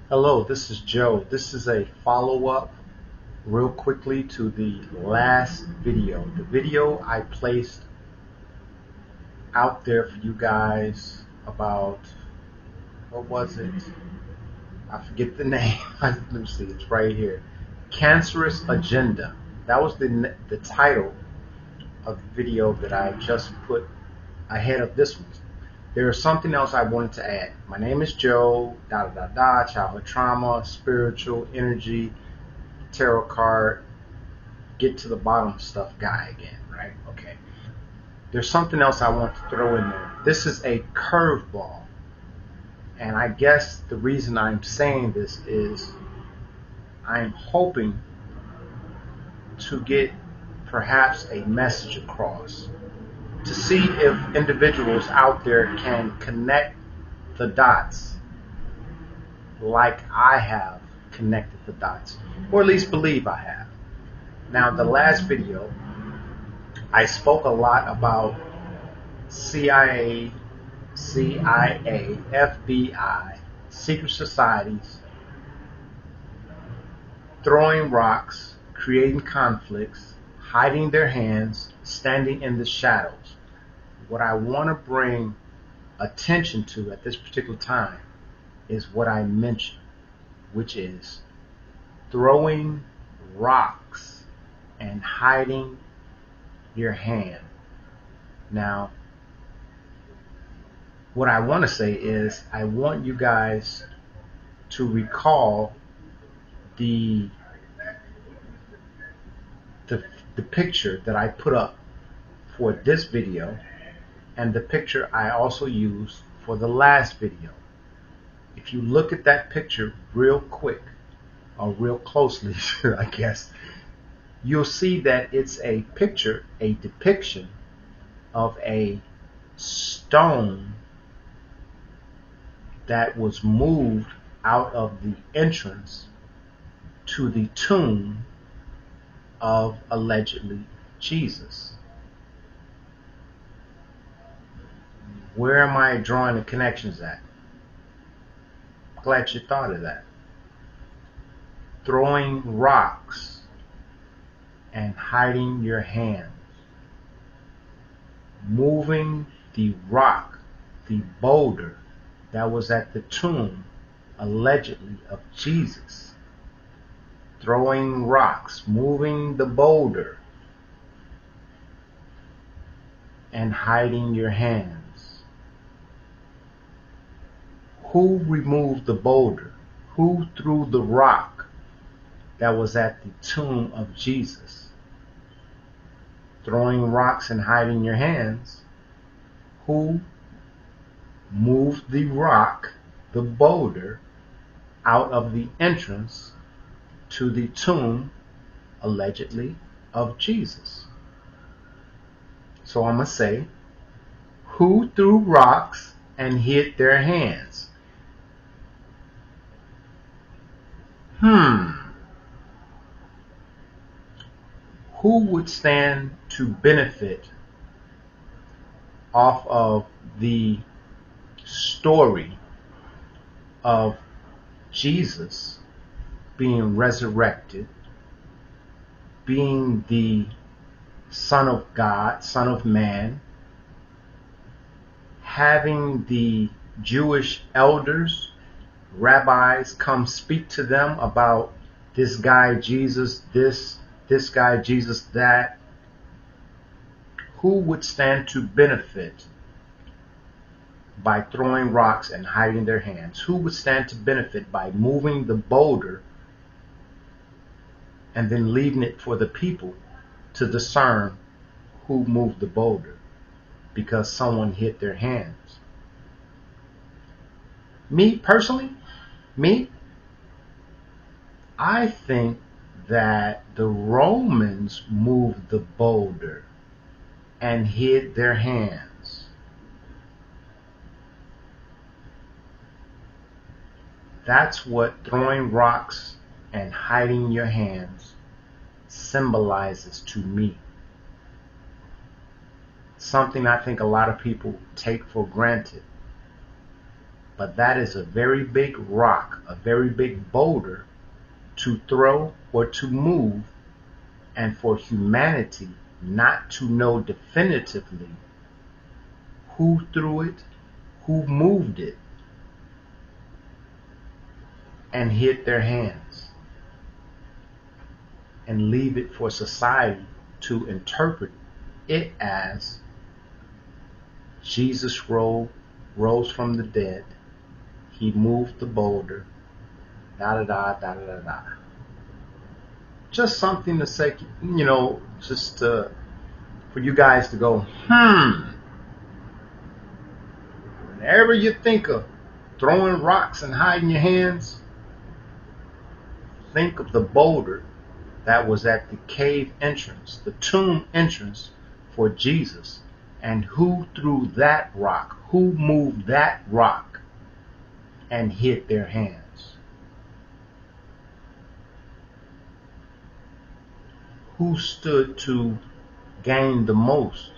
Hello, this is Joe. This is a follow-up real quickly to the last video. The video I placed out there for you guys about, what was it? I forget the name. Let me see, it's right here. Cancerous Agenda. That was the title of the video that I just put ahead of this one. There is something else I wanted to add. My name is Joe, childhood trauma, spiritual, energy, tarot card, get to the bottom stuff guy again, right? Okay. There's something else I want to throw in there. This is a curveball. And I guess the reason I'm saying this is I'm hoping to get perhaps a message across to see if individuals out there can connect the dots like I have connected the dots, or at least believe I have. Now, the last video, I spoke a lot about CIA, FBI, secret societies, throwing rocks, creating conflicts, hiding their hands, standing in the shadows. What I want to bring attention to at this particular time is what I mentioned, which is throwing rocks and hiding your hand. Now, what I want to say is I want you guys to recall the the picture that I put up for this video and the picture I also used for the last video. If you look at that picture real quick, or real closely, I guess, you'll see that it's a picture, a depiction of a stone that was moved out of the entrance to the tomb of allegedly Jesus. Where am I drawing the connections at? Glad you thought of that. Throwing rocks and hiding your hands. Moving the rock, the boulder that was at the tomb, allegedly, of Jesus. Throwing rocks, moving the boulder, and hiding your hands. Who removed the boulder? Who threw the rock that was at the tomb of Jesus? Throwing rocks and hiding your hands. Who moved the rock, the boulder, out of the entrance to the tomb, allegedly, of Jesus? So I'm going to say, who threw rocks and hid their hands? Who would stand to benefit off of the story of Jesus being resurrected, being the Son of God, Son of Man, having the Jewish elders, rabbis come speak to them about this guy Jesus this guy Jesus that? Who would stand to benefit by throwing rocks and hiding their hands? Who would stand to benefit by moving the boulder and then leaving it for the people to discern who moved the boulder because someone hid their hands? Me personally, I think that the Romans moved the boulder and hid their hands. That's what throwing rocks and hiding your hands symbolizes to me. Something I think a lot of people take for granted. But that is a very big rock, a very big boulder to throw or to move, and for humanity not to know definitively who threw it, who moved it, and hid their hands, and leave it for society to interpret it as Jesus rose from the dead, he moved the boulder, da da da da da da. Just something to say, just for you guys to go, Whenever you think of throwing rocks and hiding your hands, think of the boulder that was at the cave entrance, the tomb entrance for Jesus, and who threw that rock, who moved that rock and hid their hands. Who stood to gain the most